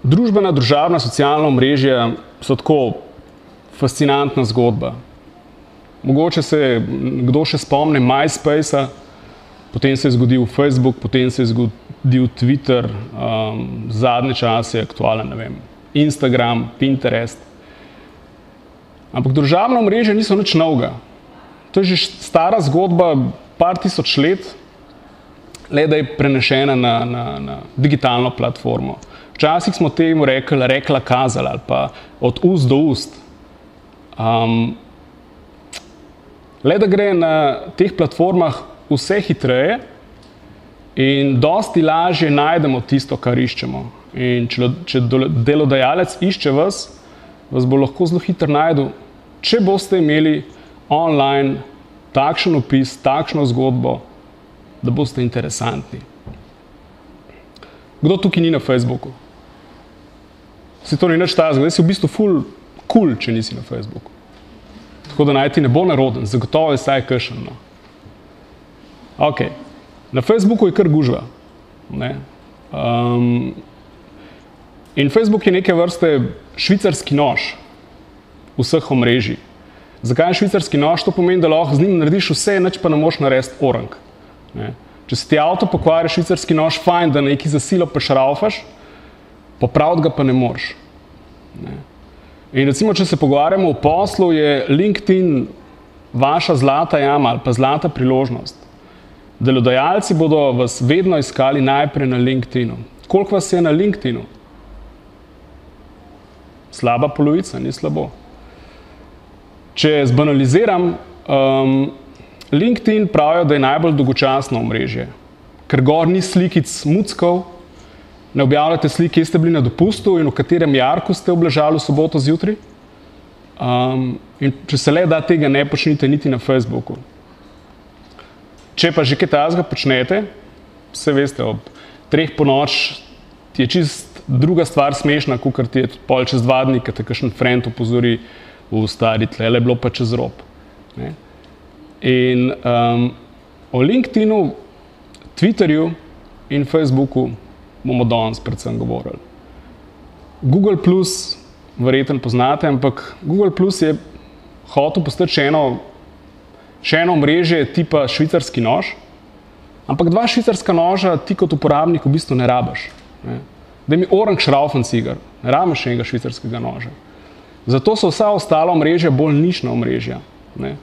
Družbena, družabna, socialna omrežja so tako fascinantna zgodba. Mogoče se kdo še spomne MySpace-a, potem se je zgodil Facebook, potem se je zgodil Twitter, zadnje čase je aktualen, ne vem, Instagram, Pinterest. Ampak družabna omrežja niso nič novega. To je že stara zgodba, par tisoč let, le da je prenešena na digitalno platformo. Včasih smo temu rekla kazala ali pa od ust do ust. Le da gre na teh platformah vse hitreje in dosti lažje najdemo tisto, kar iščemo. In če delodajalec išče vas bo lahko zelo hitro našel, če boste imeli online takšen opis, takšno zgodbo, da boste interesantni. Kdo tukaj ni na Facebooku? Si to ni nič takega, da si v bistvu ful cool, če nisi na Facebooku. Tako da naj ti ne bo naroden, zagotovo je vsaj kakšen. No. Ok, na Facebooku je kar gužva. Ne? In Facebook je neke vrste švicarski nož vseh omrežij. Zakaj je švicarski nož? To pomeni, da lahko z njim narediš vse, nič pa ne moš narediti orang. Ne? Če se ti avto pokvari, švicarski nož, fajn, da nekaj za silo pešraufaš, popraviti ga pa ne moreš. Ne? In recimo, če se pogovarjamo o poslu, je LinkedIn vaša zlata jama ali pa zlata priložnost. Delodajalci bodo vas vedno iskali najprej na LinkedInu. Koliko vas je na LinkedInu? Slaba polovica, ni slabo. Če zbanaliziram, LinkedIn pravijo, da je najbolj dolgočasno omrežje, ker gor ni slikic muckov, ne objavljate slik, kje ste bili na dopustu in v katerem jarku ste obležali v soboto zjutraj. In če se le da, tega ne počnite niti na Facebooku. Če pa že kaj takega počnete, vse veste, ob 3 ponoči ti je čist druga stvar smešna, kakor ti je pol čez 2 dni, ko te kakšen friend opozori v stari tlele, bilo pa čez rob. Ne? In o LinkedInu, Twitterju in Facebooku bomo danes predvsem govorili. Google Plus, verjetno poznate, ampak Google Plus je hotel postati še eno omrežje tipa švicarski nož, ampak 2 švicarska noža ti kot uporabnik v bistvu ne rabiš. Ne? Da mi orang šraufen cigar, ne rabiš enega švicarskega noža. Zato so vsa ostala omrežja bolj nišna omrežja. Ne?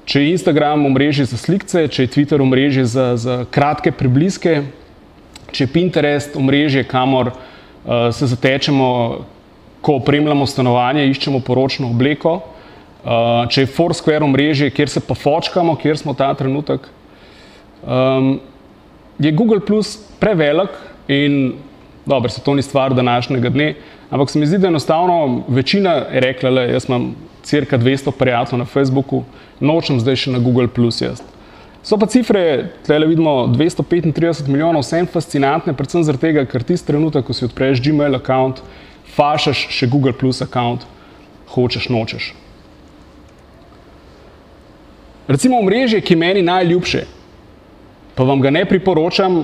Če je Instagram omrežje za slikce, če je Twitter omrežje za kratke prebliske, če je Pinterest omrežje, kamor se zatečemo, ko opremljamo stanovanje, iščemo poročno obleko, če je Foursquare omrežje, kjer se pa fočkamo, kjer smo ta trenutek, je Google Plus prevelik in dobro, se to ni stvar današnjega dne, ampak se mi zdi, da enostavno večina je rekla, le, jaz imam cirka 200 prijateljev na Facebooku, nočem zdaj še na Google Plus jaz. So pa cifre, tlele vidimo 235 milijonov, vsem fascinantne, predvsem zaradi tega, ker tisti trenutek, ko si odpreš Gmail account, fašaš še Google Plus account, hočeš, nočeš. Recimo omrežje, ki je meni najljubše, pa vam ga ne priporočam,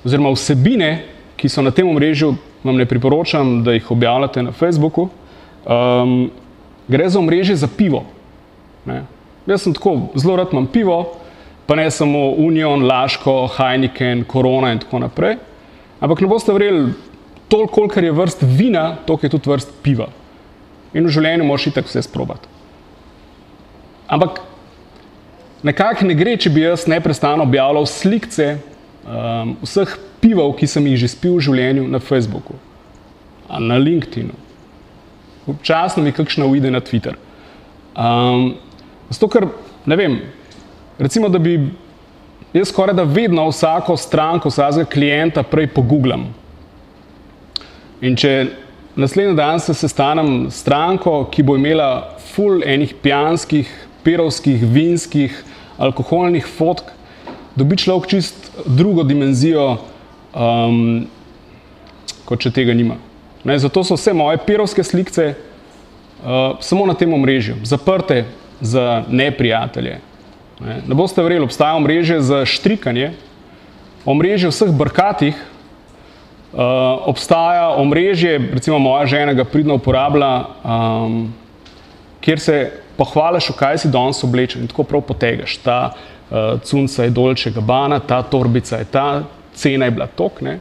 oziroma vsebine, ki so na tem omrežju, vam ne priporočam, da jih objavljate na Facebooku, gre za omrežje za pivo. Ne? Jaz sem tako, zelo rad imam pivo, pa ne samo Union, Laško, Heineken, Corona in tako naprej, ampak ne boste verjeli, toliko, kolikor je vrst vina, toliko je tudi vrst piva. In v življenju moraš itak vse sprobati. Ampak nekako ne gre, če bi jaz neprestano objavljal slikce vseh pivov, ki sem jih že spil v življenju na Facebooku, na LinkedInu. Občasno mi kakšna uide na Twitter. Zato, ker, ne vem, recimo, da bi jaz skoraj da vedno vsako stranko, vsakega klienta prej pogooglam. In če naslednji dan se sestanem s stranko, ki bo imela ful enih pijanskih, pirovskih, vinskih, alkoholnih fotk, dobi človek čist drugo dimenzijo, kot če tega nima. Ne, zato so vse moje pirovske slikce samo na tem omrežju, zaprte za neprijatelje. Ne boste verjeli, obstaja omrežje za štrikanje, omrežje vseh brkatih, Obstaja omrežje, recimo moja žena ga pridno uporablja, kjer se pohvališ, v kaj si danes oblečen in tako prav potegaš. Ta cunca je Dolce & Gabbana, ta torbica je ta, cena je bila tok, ne.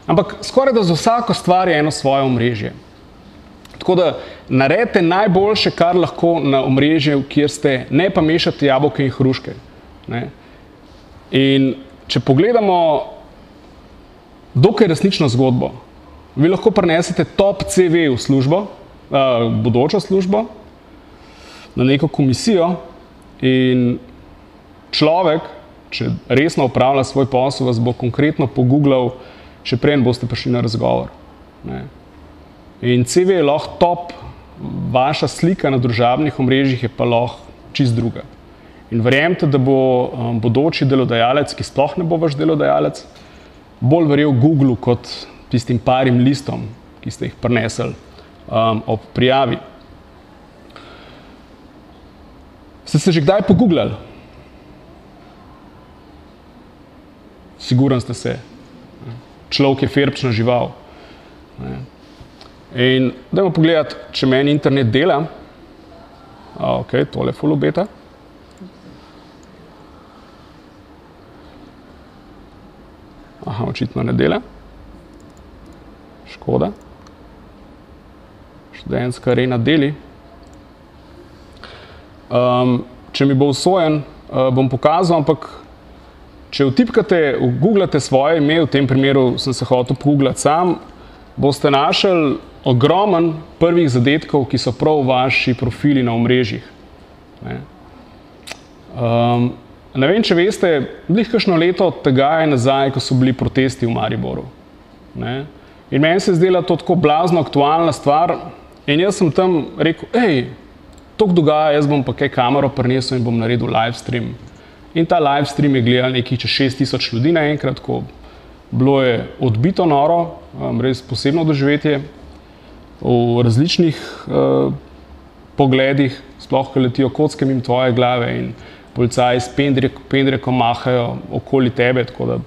Ampak skoraj da za vsako stvar je eno svoje omrežje. Tako da naredite najboljše, kar lahko na omrežju, kjer ste, ne pa mešate jabolke in hruške. Ne. In če pogledamo dokaj resnično zgodbo, vi lahko prinesete top CV v službo, bodočo službo, na neko komisijo in človek, če resno opravlja svoj posel, vas bo konkretno pogooglal, še preden boste prišli na razgovor. Ne. In CV je lahko top, vaša slika na družabnih omrežjih je pa lahko čist druga. In verjemite, da bo bodoči delodajalec, ki sploh ne bo vaš delodajalec, bolj verjel Googlu kot tistim parim listom, ki ste jih prinesli ob prijavi. Ste se že kdaj pogooglali? Siguren ste se. Človek je ferbčna žival. In dajmo pogledati, če meni internet dela. Ok, tole ful obeta. Aha, očitno ne dela. Škoda. Študentska arena deli. Če mi bo usojen, bom pokazal, ampak če googlate svoje ime, v tem primeru sem se hotel pogooglati sam, boste našli ogromen prvih zadetkov, ki so prav vaši profili na omrežjih. Ne vem, če veste, glih kakšno leto od tega je nazaj, ko so bili protesti v Mariboru. Ne? In meni se je zdela to tako blazno aktualna stvar in jaz sem tam rekel, toliko dogaja, jaz bom pa kaj kamero prinesel in bom naredil live stream. In ta live stream je gledal nekaj čez 6000 ljudi naenkrat, ko bilo je odbito noro, res posebno doživetje v različnih pogledih, sploh ko letijo kocke mimo tvoje glave in policaji s pendrekom mahajo okoli tebe, tako da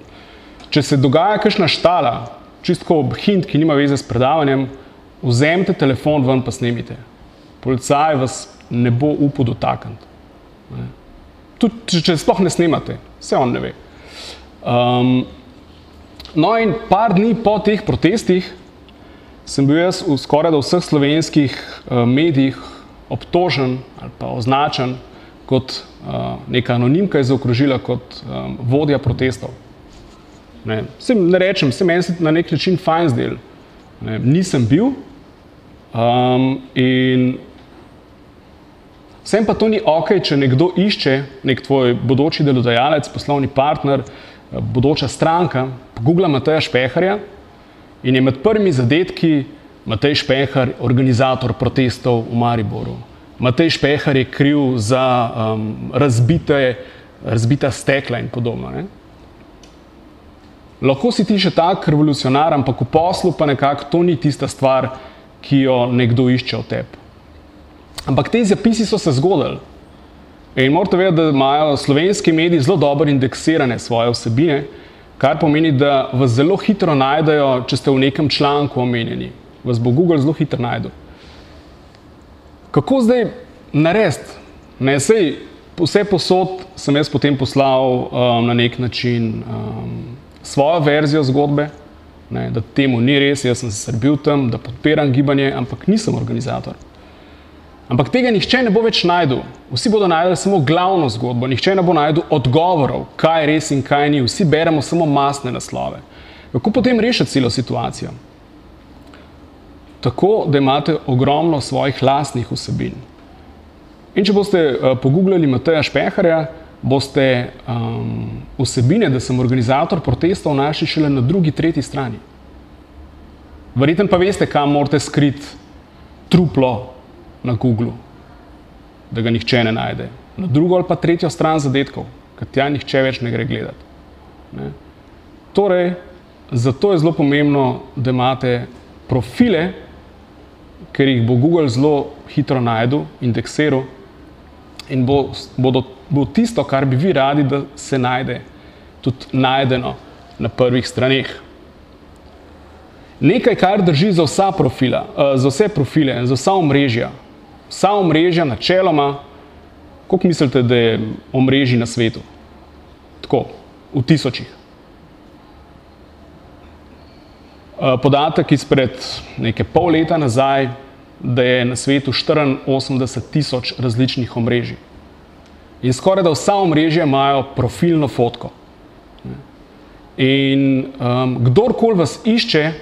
če se dogaja kakšna štala, čisto hint, ki nima veze s predavanjem, vzemite telefon ven pa snemite. Policaj vas ne bo upal dotakniti. Tudi če sploh ne snemate, vse on ne ve. No in par dni po teh protestih sem bil jaz v skoraj da vseh slovenskih medijih obtožen ali pa označen kot neka anonimka je zaokrožila kot vodja protestov. Ne rečem, se meni se na nek način fajn zdel. Nisem bil in vsem pa to ni okej, če nekdo išče, nek tvoj bodoči delodajalec, poslovni partner, bodoča stranka, pogoogla Mateja Špeharja in je med prvimi zadetki Matej Špehar, organizator protestov v Mariboru. Matej Špehar je kriv za razbita stekla in podobno. Ne? Lahko si ti še tak revolucionar, ampak v poslu pa nekako to ni tista stvar, ki jo nekdo išče od tebi. Ampak te zapisi so se zgodili. In morate vedeti, da imajo slovenski mediji zelo dobro indeksirane svoje vsebine, kar pomeni, da vas zelo hitro najdejo, če ste v nekem članku omenjeni. Vas bo Google zelo hitro najdel. Kako zdaj narediti? Vse posod sem jaz potem poslal na nek način svojo verzijo zgodbe, da temu ni res, jaz sem se srbil tam, da podpiram gibanje, ampak nisem organizator. Ampak tega nihče ne bo več najdel. Vsi bodo najdeli samo glavno zgodbo, nihče ne bo najdel odgovorov, kaj je res in kaj ni. Vsi beremo samo masne naslove. Kako potem rešiti celo situacijo? Tako, da imate ogromno svojih lastnih vsebin. In če boste pogooglali Mateja Špeharja, boste vsebine, da sem organizator protestov, našli šele na drugi, tretji strani. Verjetno pa veste, kam morate skriti truplo na Googlu, da ga nihče ne najde. Na drugo ali pa tretjo stran zadetkov, ker tja nihče več ne gre gledati. Ne? Torej, zato je zelo pomembno, da imate profile, ker jih bo Google zelo hitro najdel, indeksiral in bo tisto, kar bi vi radi, da se najde, tudi najdeno na prvih straneh. Nekaj, kar drži za vse profile, za vsa omrežja. Vsa omrežja načeloma, koliko mislite, da je omrežij na svetu? Tako, v tisočih. Podatek izpred neke pol leta nazaj, da je na svetu 84,000 različnih omrežij. In skoraj da vsa omrežja imajo profilno fotko. In kdorkoli vas išče,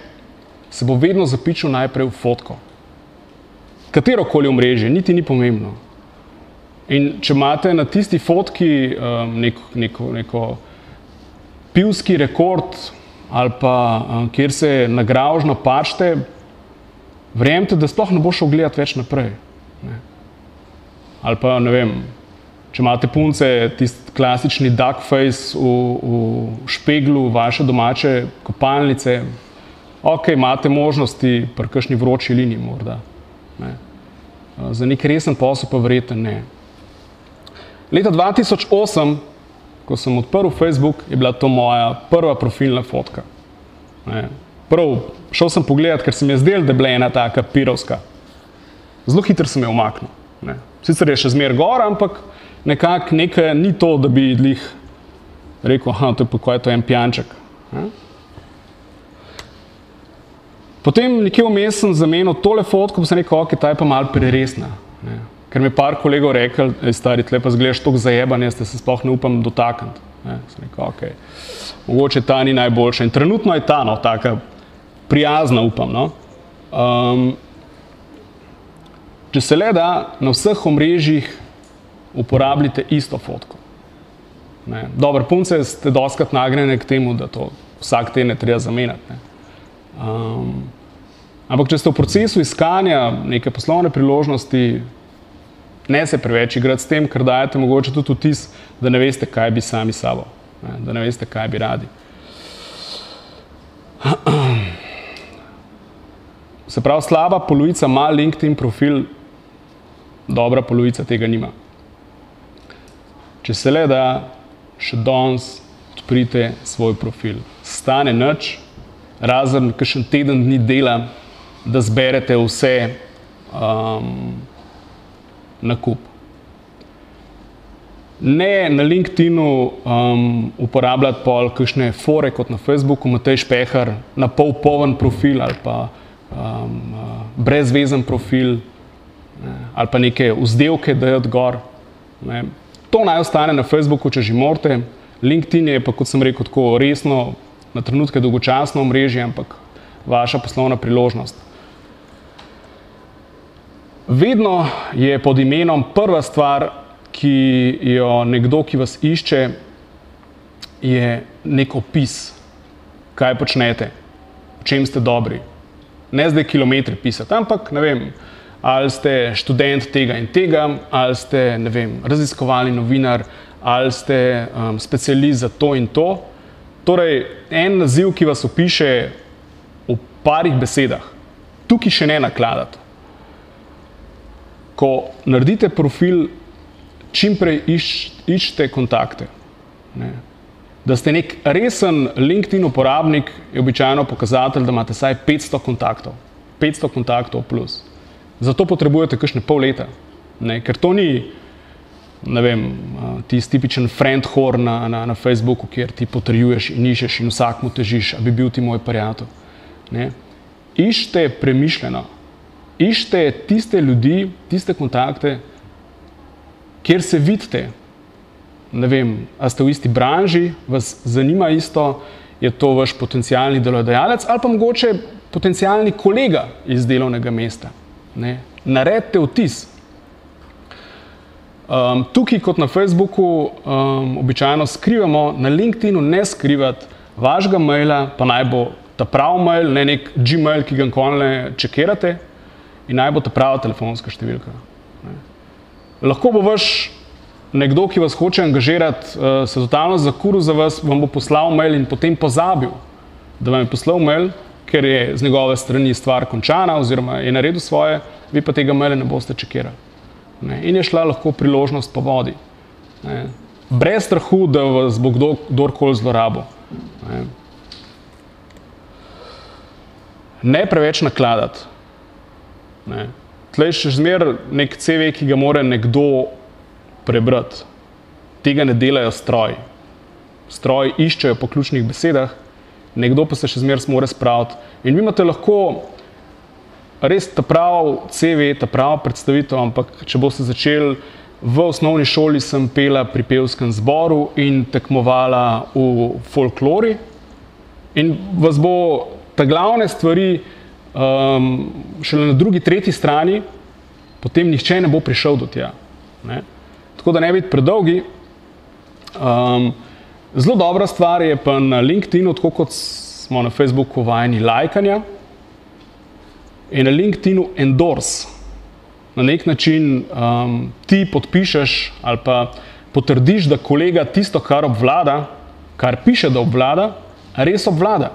se bo vedno zapičil najprej v fotko. Katerokoli omrežje, niti ni pomembno. In če imate na tisti fotki neko pivski rekord ali pa kjer se nagražno pačete, verjemite, da sploh ne bo šel gledati več naprej. Ali pa, ne vem, če imate punce, tisti klasični duck face v špeglu vaše domače kopalnice, ok, imate možnosti pri kakšni vroči liniji morda. Za nek resen posel pa verjetno ne. Leta 2008, ko sem odprl Facebook, je bila to moja prva profilna fotka. Prav, šel sem pogledat, ker se mi je zdelo, da je bila ena taka pirovska. Zelo hitro sem jo umaknil. Sicer je še zmer gor, ampak nekako nekaj ni to, da bi lih rekel, to je pa to en pijanček. Potem nekje vmes sem zamenil tole fotko, pa sem rekel, ok, ta je pa malo preresna. Ker mi je par kolegov rekel, stari, tle pa zgledaš toliko zajebanja, da se sploh ne upam dotakniti. Sem rekel, ok, mogoče ta ni najboljša. In trenutno je ta, taka prijazna, upam. Če se le da, na vseh omrežjih uporabljite isto fotko. Dobro, punce ste dostikrat nagnjene k temu, da to vsak teden treba zamenjati. Ampak če ste v procesu iskanja neke poslovne priložnosti, ne se preveč igrati s tem, ker dajete mogoče tudi vtis, da ne veste, kaj bi sami sabo, da ne veste, kaj bi radi. Se pravi, slaba polovica ima LinkedIn profil, dobra polovica tega nima. Če se le da, še danes odprite svoj profil. Stane nič, razen kakšen teden dni dela, da zberete vse na kup. Ne na LinkedInu uporabljati pol kakšne fore kot na Facebooku, Matej Špehar, na pol poln profil ali pa brezvezen profil ali pa neke vzdevke dajati gor. To naj ostane na Facebooku, če že morate. LinkedIn je pa, kot sem rekel, tako resno, na trenutke dolgočasno omrežje, ampak vaša poslovna priložnost. Vedno je pod imenom prva stvar, ki jo nekdo, ki vas išče, je nek opis, kaj počnete, v čem ste dobri. Ne zdaj kilometri pisati, ampak, ne vem, ali ste študent tega in tega, ali ste, ne vem, raziskovalni novinar, ali ste specialist za to in to. Torej, en naziv, ki vas opiše v parih besedah. Tukaj še ne nakladati. Ko naredite profil, čimprej iščite kontakte. Da ste nek resen LinkedIn uporabnik, je običajno pokazatelj, da imate vsaj 500 kontaktov. 500 kontaktov plus. Zato potrebujete kakšne pol leta. Ker to ni, ne vem, tisti tipičen friend whore na Facebooku, kjer ti potrjuješ in iščeš in vsakmu težiš, a bi bil ti moj prijatelj. Iščite premišljeno. Iščite tiste ljudi, tiste kontakte, kjer se vidite. Ne vem, a ste v isti branži, vas zanima isto, je to vaš potencialni delodajalec ali pa mogoče potencialni kolega iz delovnega mesta. Naredite vtis. Tukaj kot na Facebooku običajno skrivamo, na LinkedInu ne skrivati vašega maila, pa naj bo ta pravi mail, ne nek Gmail, ki ga nikoli ne čekirate, in naj bo ta prava telefonska številka. Lahko bo vaš nekdo, ki vas hoče angažirati, se totalno zakuril za vas, vam bo poslal mail in potem pozabil, da vam je poslal mail, ker je z njegove strani stvar končana oziroma je naredil svoje, vi pa tega maila ne boste čekirali. In je šla lahko priložnost po vodi. Brez strahu, da vas bo kdorkoli zlorabil. ne preveč nakladati. Tlej še zmer nek CV, ki ga mora nekdo prebrati. Tega ne delajo stroji. Stroji iščejo po ključnih besedah, nekdo pa se še zmer mora spraviti. In vi imate lahko res ta prav CV, ta prav predstavitev, ampak če boste začeli, v osnovni šoli sem pela pri pevskem zboru in tekmovala v folklori in vas bo ta glavne stvari šele na drugi, tretji strani, potem nihče ne bo prišel do tja. Tako da ne biti predolgi. Zelo dobra stvar je pa na LinkedInu, tako kot smo na Facebooku vajeni lajkanja, in na LinkedInu endorse. Na nek način ti podpišeš ali pa potrdiš, da kolega tisto, kar obvlada, kar piše, da obvlada, res obvlada.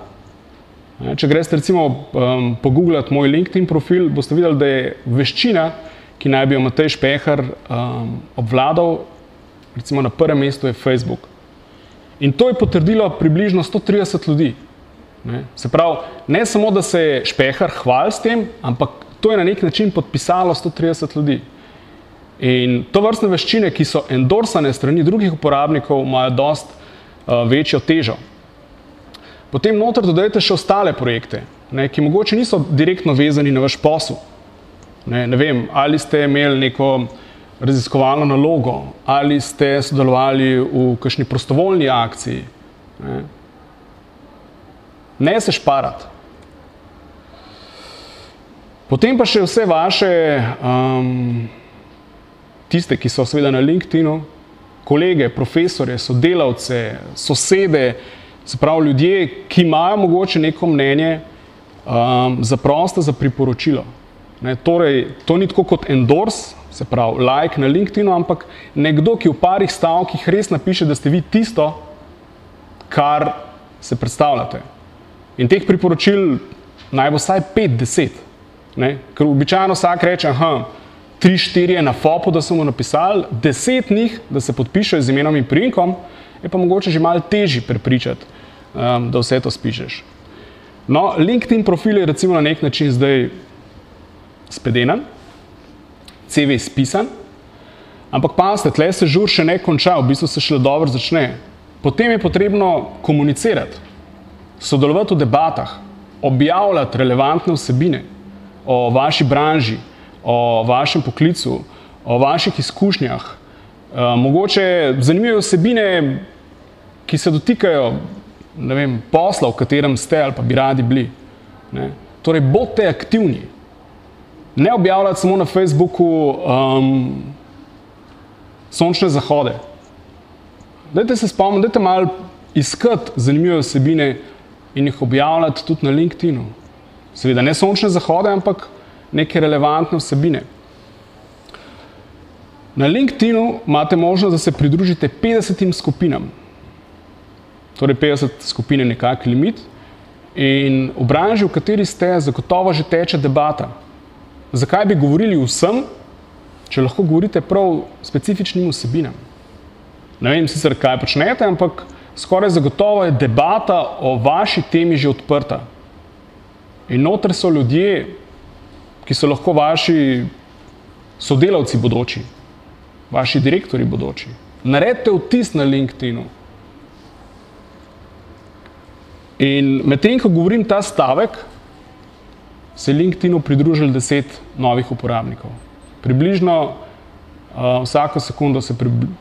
Če greste recimo pogooglati moj LinkedIn profil, boste videli, da je veščina, ki naj bi jo Matej Špehar obvladal, recimo na prvem mestu je Facebook. In to je potrdilo približno 130 ljudi. Se pravi, ne samo, da se je Špehar hvalil s tem, ampak to je na nek način podpisalo 130 ljudi. In to vrstne veščine, ki so endorsane strani drugih uporabnikov, imajo dost večjo težo. Potem noter dodajte še ostale projekte, ki mogoče niso direktno vezani na vaš posel. Ne vem, ali ste imeli neko raziskovalno nalogo, ali ste sodelovali v kakšni prostovoljni akciji. Ne se šparati. Potem pa še vse vaše, tiste, ki so seveda na LinkedInu, kolege, profesorje, sodelavce, sosede, se pravi ljudje, ki imajo mogoče neko mnenje, zaproste za priporočilo. Torej, to ni tako kot endorse, se pravi like na LinkedInu, ampak nekdo, ki v parih stavkih res napiše, da ste vi tisto, kar se predstavljate. In teh priporočil naj bo vsaj 5-10. Ker običajno vsak reče, 3-4 je na FOP-u, da so mu napisali, 10 njih, da se podpišejo z imenom in priimkom, je pa mogoče že malo težje prepričati, da vse to spišeš. No, LinkedIn profil je recimo na nek način zdaj spedenan, CV spisan, ampak pazite, tle se žur še ne konča, v bistvu se šele dobro začne. Potem je potrebno komunicirati, sodelovati v debatah, objavljati relevantne vsebine o vaši branži, o vašem poklicu, o vaših izkušnjah. Mogoče zanimive vsebine, ki se dotikajo, ne vem, posla, v katerem ste ali pa bi radi bili. Torej, bodite aktivni. Ne objavljati samo na Facebooku sončne zahode. Dajte se spomniti, dajte malo iskati zanimive vsebine in jih objavljati tudi na LinkedInu. Seveda ne sončne zahode, ampak neke relevantne vsebine. Na LinkedInu imate možnost, da se pridružite 50 skupinam. Torej 50 skupin je nekak limit. In v branži, v kateri ste, zagotovo že teče debata. Zakaj bi govorili vsem, če lahko govorite prav specifičnim vsebinam? Ne vem sicer, kaj počnete, ampak skoraj zagotovo je debata o vaši temi že odprta. In noter so ljudje, ki so lahko vaši sodelavci bodoči, vaši direktorji bodoči. Naredite vtis na LinkedInu. In medtem, ko govorim ta stavek, se je LinkedInu pridružili 10 novih uporabnikov. Približno vsako sekundo se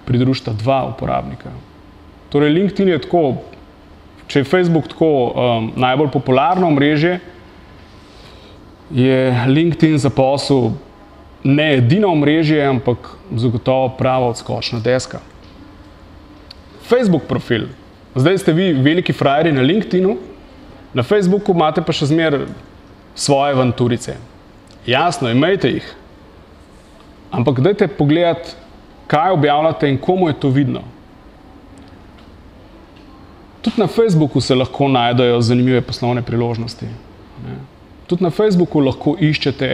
pridružita 2 uporabnika. Torej, LinkedIn je tako, če je Facebook tako najbolj popularno omrežje, je LinkedIn za posel ne edino omrežje, ampak zagotovo prava odskočna deska. Facebook profil. Zdaj ste vi veliki frajerji na LinkedInu, na Facebooku imate pa še zmer svoje avanturice. Jasno, imejte jih. Ampak dajte pogledati, kaj objavljate in komu je to vidno. Tudi na Facebooku se lahko najdejo zanimive poslovne priložnosti. Tudi na Facebooku lahko iščete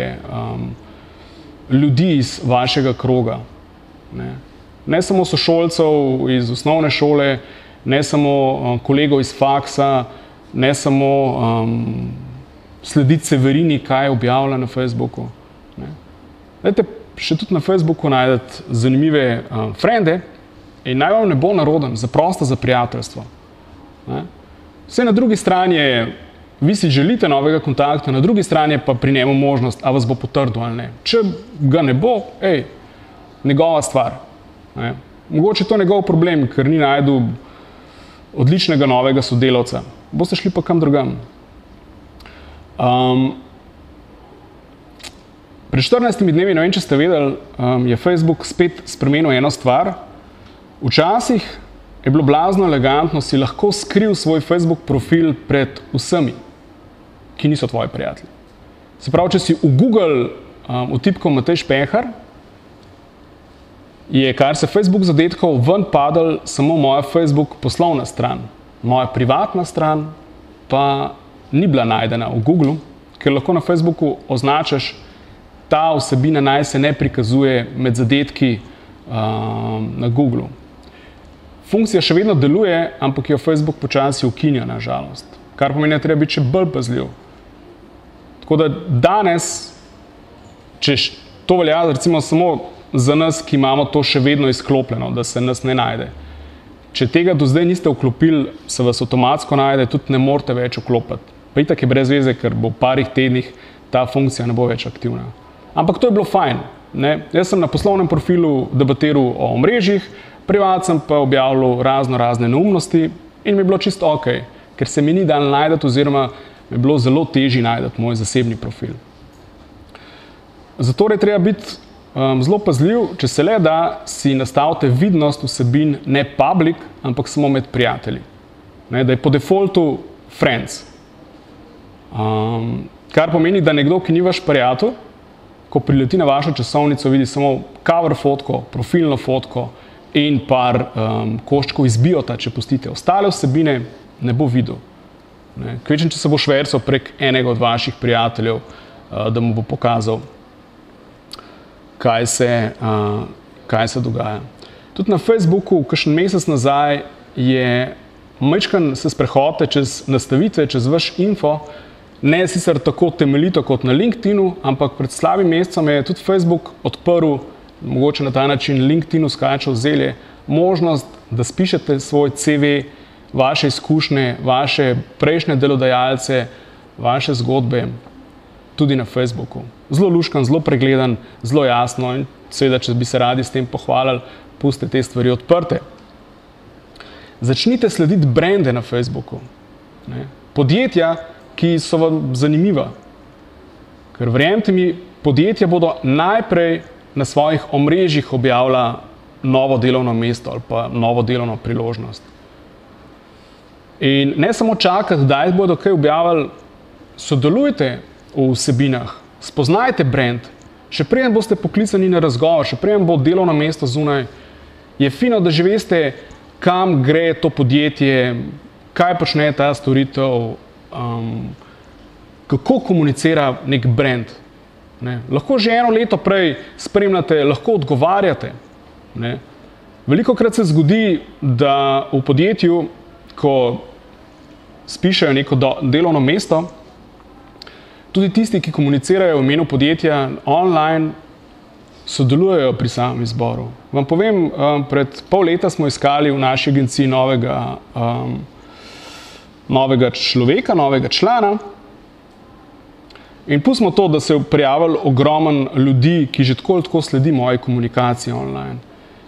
ljudi iz vašega kroga. Ne samo sošolcev iz osnovne šole, ne samo kolegov iz faksa, ne samo slediti Severini, kaj je objavila na Facebooku. Dajte, še tudi na Facebooku najdete zanimive frende in naj vam ne bo naroden, zaprosto za prijateljstvo. Vse na drugi strani je, vi si želite novega kontakta, na drugi strani je pa pri njemu možnost, a vas bo potrdil ali ne. Če ga ne bo, njegova stvar. Mogoče je to njegov problem, ker ni najdel odličnega novega sodelavca. Boste šli pa kam drugam. Pred 14 dnevi, ne vem, če ste vedeli, je Facebook spet spremenil eno stvar. Včasih je bilo blazno elegantno, si lahko skril svoj Facebook profil pred vsemi, ki niso tvoji prijatelji. Se pravi, če si v Google vtipkal Matej Špehar, je, kar se Facebook zadetkov, ven padal samo moja Facebook poslovna stran. Moja privatna stran pa ni bila najdena v Googlu, ker lahko na Facebooku označaš, ta vsebina naj se ne prikazuje med zadetki na Googlu. Funkcija še vedno deluje, ampak jo Facebook počasi ukinja, na žalost. Kar pomeni, da treba biti še bolj pazljiv. Tako da danes, če to velja recimo samo za nas, ki imamo to še vedno izklopljeno, da se nas ne najde. Če tega do zdaj niste vklopili, se vas avtomatsko najde, tudi ne morete več vklopiti. Pa itak je brez veze, ker bo v parih tednih ta funkcija ne bo več aktivna. Ampak to je bilo fajn. Jaz sem na poslovnem profilu debatiral o omrežjih, privat sem pa objavljal razne neumnosti in mi je bilo čisto ok, ker se mi ni dal najdeti oziroma mi je bilo zelo težje najdeti moj zasebni profil. Zato je treba biti zelo pazljiv, če se le da, si nastavite vidnost vsebin ne public, ampak samo med prijatelji. Da je po defaultu friends. Kar pomeni, da nekdo, ki ni vaš prijatelj, ko prileti na vašo časovnico, vidi samo cover fotko, profilno fotko in par koščkov iz biota, če pustite. Ostale vsebine ne bo videl. Kvečem, če se bo švercal prek enega od vaših prijateljev, da mu bo pokazal, kaj se dogaja. Tudi na Facebooku, kakšen mesec nazaj, je majčkeno se sprehodite čez nastavitve, čez vaš info, ne sicer tako temeljito kot na LinkedInu, ampak pred slabim mesecem je tudi Facebook odprl, mogoče na ta način LinkedInu skačal zelje, možnost, da spišete svoj CV, vaše izkušnje, vaše prejšnje delodajalce, vaše zgodbe tudi na Facebooku. Zelo luškan, zelo pregledan, zelo jasno in seveda, če bi se radi s tem pohvalili, pustite te stvari odprte. Začnite slediti brande na Facebooku. Podjetja, ki so vam zanimiva. Ker verjemite mi, podjetja bodo najprej na svojih omrežjih objavila novo delovno mesto ali pa novo delovno priložnost. In ne samo čakati, kdaj bodo kaj objavili, sodelujte v vsebinah, spoznajte brand, še preden boste poklicani na razgovor, še preden bo delovno mesto zunaj, je fino, da že veste, kam gre to podjetje, kaj počne ta storitev, kako komunicira nek brand. Lahko že eno leto prej spremljate, lahko odgovarjate. Velikokrat se zgodi, da v podjetju, ko spišejo neko delovno mesto, tudi tisti, ki komunicirajo v imenu podjetja online, sodelujejo pri samem izboru. Vam povem, pred pol leta smo iskali v naši agenciji novega človeka, novega člana. In pustimo to, da se je prijavilo ogromen ljudi, ki že tako ali tako sledi moji komunikaciji online.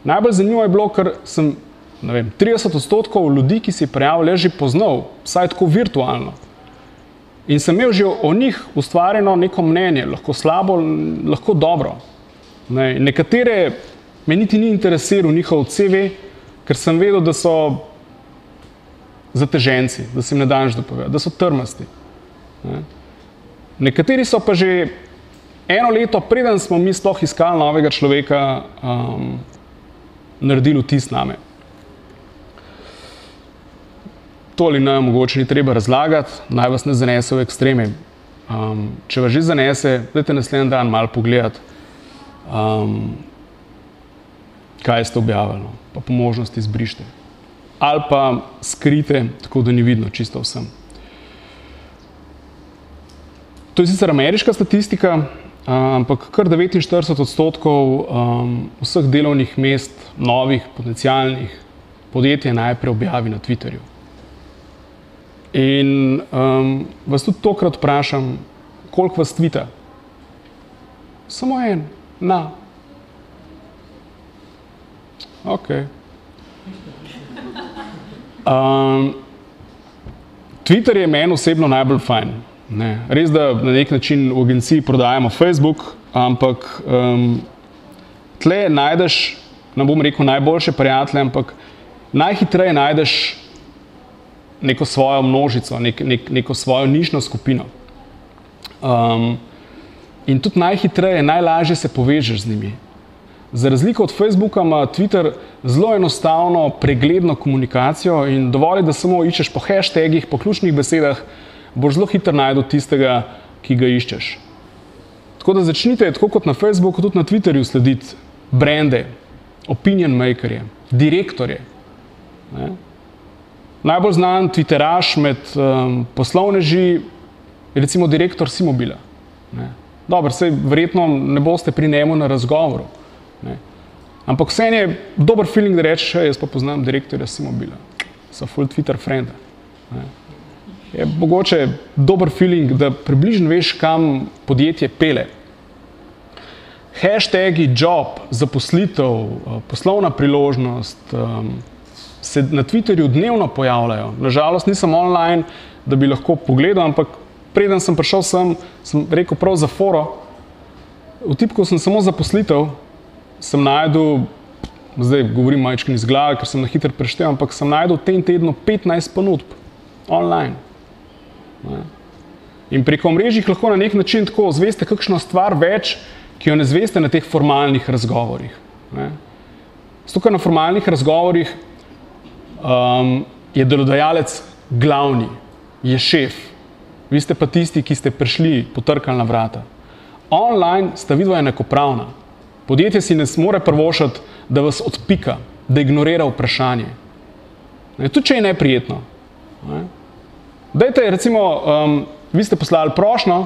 Najbolj zanimivo je bilo, ker sem, 30% ljudi, ki si prijavili, že poznal, vsaj tako virtualno. In sem imel že o njih ustvarjeno neko mnenje, lahko slabo, lahko dobro. Nekatere me niti ni interesiral njihov CV, ker sem vedel, da so zateženci, da se jim ne da nič dopovedati, da so trmasti. Nekateri so pa že eno leto, preden smo mi sploh iskali novega človeka, naredili vtis name. To ali ne, mogoče ni treba razlagati, naj vas ne zanese v ekstreme. Če vas že zanese, dajte naslednji dan malo pogledati, kaj ste objavili, pa po možnosti izbrište. Ali pa skrite, tako da ni vidno čisto vsem. To je sicer ameriška statistika, ampak kar 49% vseh delovnih mest, novih, potencialnih podjetij najprej objavi na Twitterju. In vas tudi tokrat vprašam, koliko vas tvita? Samo en, na. Ok. Twitter je meni osebno najbolj fajn. Ne. Res, da na nek način v agenciji prodajamo Facebook, ampak tle najdeš, ne bom rekel najboljše prijatelje, ampak najhitreje najdeš neko svojo množico, neko svojo nišno skupino. In tudi najhitreje, najlažje se povežeš z njimi. Za razliko od Facebooka ima Twitter zelo enostavno, pregledno komunikacijo in dovolj, da samo iščeš po hashtagih, po ključnih besedah, boš zelo hitro najdel tistega, ki ga iščeš. Tako da začnite, tako kot na Facebooku, tudi na Twitterju slediti brande, opinion makerje, direktorje. Ne? Najbolj znan twitteraš med poslovneži je recimo direktor Simobila. Ne? Dobro, saj verjetno ne boste pri njemu na razgovoru. Ne? Ampak vseeno je dober feeling, da rečeš, jaz pa poznam direktorja Simobila. So full Twitter frienda. Ne? Je mogoče dober feeling, da približno veš, kam podjetje pele. Hashtagi, job, zaposlitev, poslovna priložnost se na Twitterju dnevno pojavljajo. Nažalost nisem online, da bi lahko pogledal, ampak preden sem prišel sem rekel prav za foro, vtipkal sem samo zaposlitev, sem najdel, zdaj govorim majčkeno iz glave, ker sem na hitro preštel, ampak sem najdel v tem tednu 15 ponudb online. Ne? In preko omrežjih lahko na nek način tako zveste kakšno stvar več, ki jo ne zveste na teh formalnih razgovorih. Ne? Zato, ker na formalnih razgovorih je delodajalec glavni, je šef. Vi ste pa tisti, ki ste prišli, potrkali na vrata. Online sta vidva enakopravna. Podjetje si ne more privoščiti, da vas odpika, da ignorira vprašanje. Ne, tudi če je neprijetno. Ne. Dajte, recimo, vi ste poslali prošnjo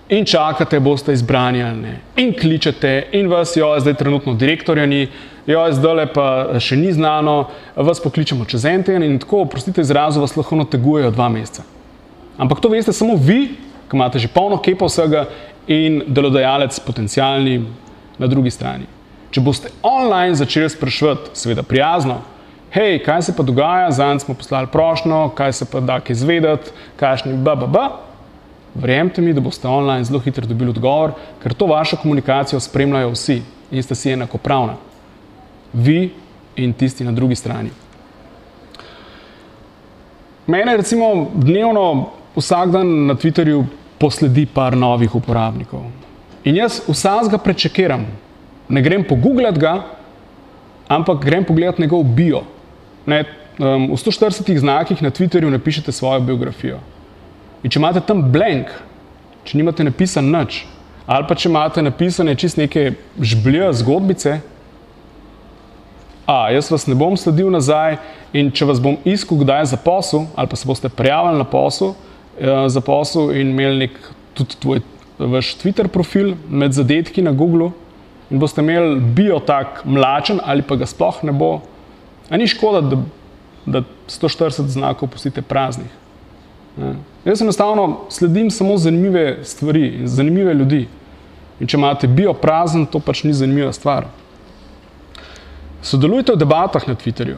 in čakate, boste izbrani ali ne. In kličete in vas, zdaj trenutno direktorja ni, zdajle pa še ni znano, vas pokličemo čez en teden in tako, prostite izrazu, vas lahko nategujejo 2 meseca. Ampak to veste samo vi, ki imate že polno kepa vsega in delodajalec potencialni na drugi strani. Če boste online začeli spraševati, seveda prijazno, hej, kaj se pa dogaja, zanj smo poslali prošnjo, kaj se pa da kaj izvedeti, kakšni verjemite mi, da boste online zelo hitro dobili odgovor, ker to vašo komunikacijo spremljajo vsi in ste si enakopravna. Vi in tisti na drugi strani. Mene recimo dnevno vsak dan na Twitterju posledi par novih uporabnikov. In jaz vsakega prečekiram. Ne grem pogooglati ga, ampak grem pogledati njegov bio. Ne, v 140 znakih na Twitterju napišete svojo biografijo. In če imate tam blank, če nimate napisan nič, ali pa če imate napisane čist neke žblje zgodbice, jaz vas ne bom sledil nazaj in če vas bom iskal kdaj za posel, ali pa se boste prijavili na posel, za posel in imeli tudi vaš Twitter profil med zadetki na Googlu in boste imeli bio tak mlačen ali pa ga sploh ne bo, a ni škoda, da 140 znakov pustite praznih. Jaz enostavno sledim samo zanimive stvari in zanimive ljudi. In če imate bio prazen, to pač ni zanimiva stvar. Sodelujte v debatah na Twitterju.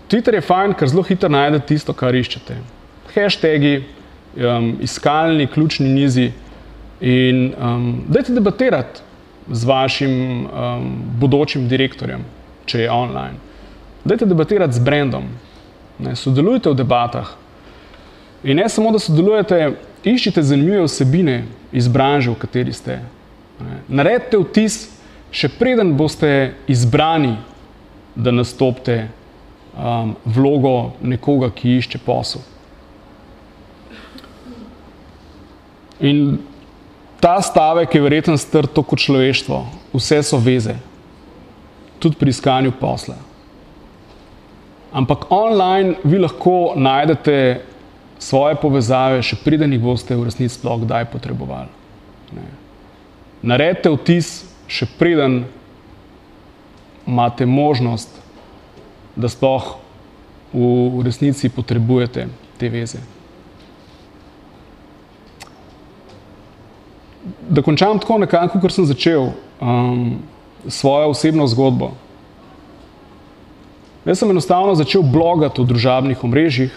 Twitter je fajn, ker zelo hitro najdete tisto, kar iščete. Hashtagi, iskalni, ključni nizi in dajte debatirati z vašim bodočim direktorjem, če je online. Dajte debatirati z brandom. Ne, sodelujte v debatah. In ne samo, da sodelujete, iščite zanimive vsebine iz branže, v kateri ste. Ne, naredite vtis, še preden boste izbrani, da nastopite vlogo nekoga, ki išče posel. In ta stavek je verjetno star to kot človeštvo. Vse so veze. Tudi pri iskanju posla. Ampak online vi lahko najdete svoje povezave, še preden jih boste v resnici sploh kdaj potrebovali. Naredite vtis, še preden imate možnost, da sploh v resnici potrebujete te veze. Da končam tako nekako, kot sem začel svojo osebno zgodbo. Jaz sem enostavno začel blogati v družabnih omrežjih,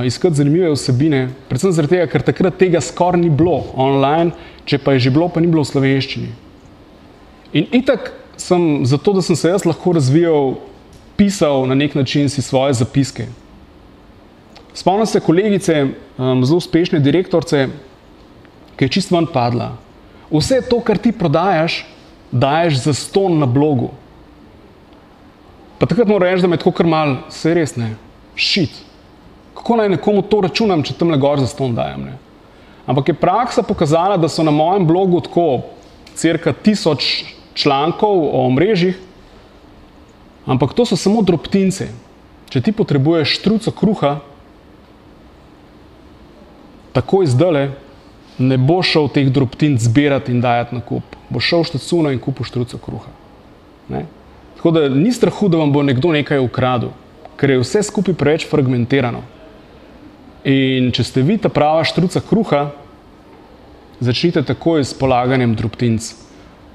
iskati zanimive vsebine, predvsem zaradi tega, ker takrat tega skoraj ni bilo online, če pa je že bilo, pa ni bilo v slovenščini. In itak sem zato, da sem se jaz lahko razvijal, pisal na nek način si svoje zapiske. Spomnim se kolegice, zelo uspešne direktorce, ki je čisto ven padla. Vse to, kar ti prodajaš, daješ zastonj na blogu. Pa takrat moram reči, da me tako kar malo, se res ne, shit. Kako naj nekomu to računam, če tamle gor zastonj dajem, ne? Ampak je praksa pokazala, da so na mojem blogu tako cirka 1000 člankov o omrežjih, ampak to so samo drobtince. Če ti potrebuješ štruco kruha, takoj zdajle ne boš šel teh drobtinc zbirati in dajati na kup. Boš šel v štacuno in kupil štruco kruha. Ne? Tako da ni strahu, da vam bo nekdo nekaj ukradel, ker je vse skupaj preveč fragmentirano. In če ste vi ta prava štruca kruha, začnite takoj s polaganjem drobtinc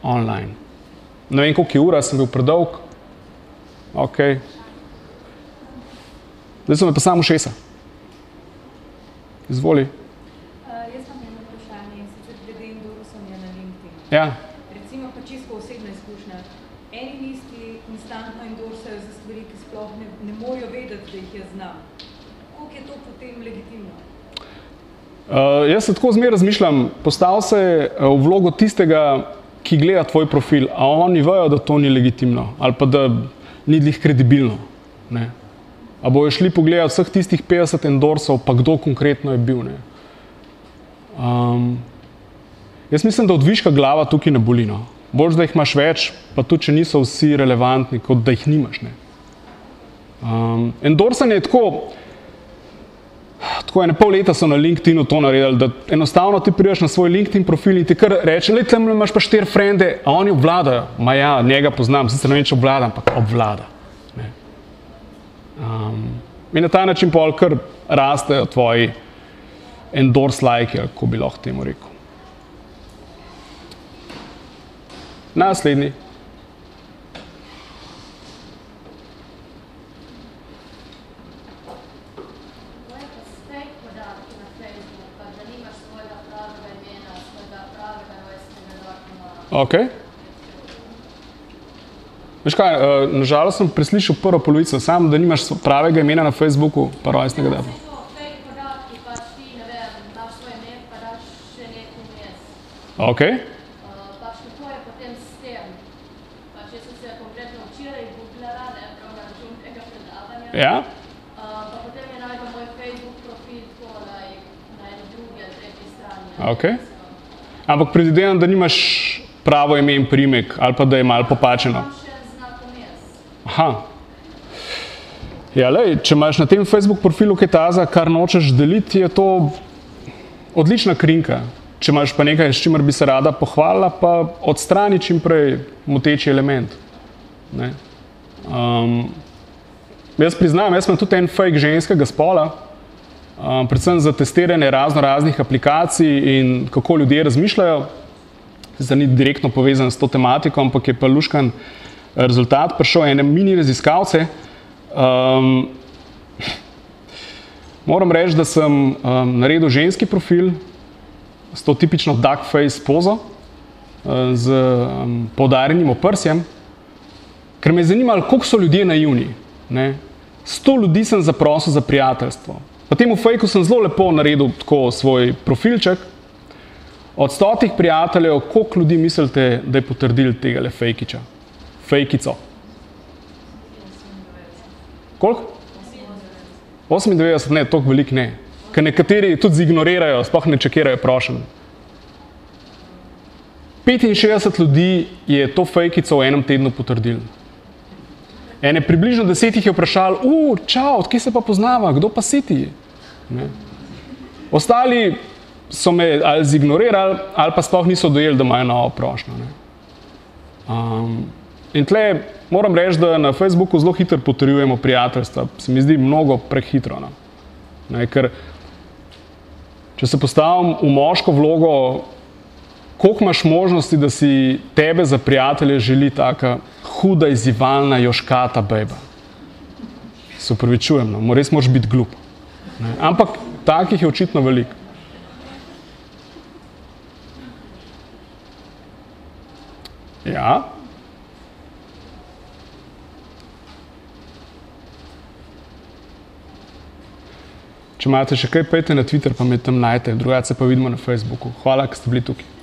online. Ne vem, koliko je ura, sem bil predolg. Ok. Zdaj so me pa samo ušesa. Izvoli. Jaz imam eno vprašanje, sicer glede endorsanja na LinkedIn. Ja. Recimo pa čisto osebna izkušnja. Eni isti instantno endorsajo za stvari, ki sploh ne morajo vedeti, da jih jaz znam. Koliko je to potem legitimno? Jaz se tako zmeraj razmišljam, postav se v vlogo tistega, ki gleda tvoj profil, a oni vejo, da to ni legitimno ali pa da ni glih kredibilno. Ne? A bojo šli pogledati vseh tistih 50 endorsov, pa kdo konkretno je bil. Ne? Jaz mislim, da od viška glava tukaj ne boli. No? Boljš, da jih imaš več, pa tudi, če niso vsi relevantni, kot da jih nimaš. Ne? Endorsanje je tako ene pol leta so na LinkedInu to naredili, da enostavno ti prideš na svoj LinkedIn profil in ti kar reče, lej, tam imaš pa 4 frende, a oni obvladajo. Ma ja, njega poznam, sicer ne vem, če obvlada, ampak obvlada. Ne? In na ta način pol kar rastejo tvoji endorse like, kako bi lahko temu rekel. Naslednji. Ok. Veš kaj, nažalost sem preslišal prvo polovico, samo da nimaš pravega imena na Facebooku, pa rojstnega data. Ok. Pač kako je potem s tem? Pač jaz sem se konkretno včeraj googlala, ne, prav na račun tega predavanja. Ja. Pa potem je najdel moj Facebook profil tako na eni drugi ali tretji strani. Ok. Ampak predvidevam, da nimaš pravo ime in priimek, ali pa da je malo popačeno. Imam še znak vmes. Aha. Ja, lej, če imaš na tem Facebook profilu kaj taza, kar nočeš deliti, je to odlična krinka. Če imaš pa nekaj, s čimer bi se rada pohvalila, pa odstrani čim prej moteči element. Ne? Jaz priznam, jaz imam tudi en fake ženskega spola, predvsem za testiranje raznih aplikacij in kako ljudje razmišljajo. Zdaj ni direktno povezan s to tematiko, ampak je pa luškan rezultat prišel ene mini raziskavce. Moram reči, da sem naredil ženski profil s to tipično duck face pozo, z poudarjenim oprsjem, ker me je zanimalo, koliko so ljudje naivni. Ne? 100 ljudi sem zaprosil za prijateljstvo. Po temu fejku sem zelo lepo naredil tako svoj profilček. Od 100 prijateljev, koliko ljudi mislite, da je potrdil tegale fejkiča? Fejkico. Koliko? 98, ne, toliko velik ne. Ker nekateri tudi zignorirajo, sploh ne čekirajo prošenj. 65 ljudi je to fejkico v enem tednu potrdil. Ene približno 10 jih je vprašal, čau, odkje se pa poznava, kdo pa si ti? Ne? Ostali so me ali zignorirali, ali pa sploh niso dojeli, da imajo novo prošnjo. Ne? In tle moram reči, da na Facebooku zelo hitro potrjujemo prijateljstva. Se mi zdi mnogo prehitro. Ne? Ker če se postavim v moško vlogo, koliko imaš možnosti, da si tebe za prijatelje želi taka huda, izzivalna, joškata bejba. Se upravičujem, no, res moraš biti glup. Ne? Ampak takih je očitno veliko. Ja. Če imate še kaj, pejte na Twitter, pa me tam najdete, drugače pa vidimo na Facebooku. Hvala, ker ste bili tukaj.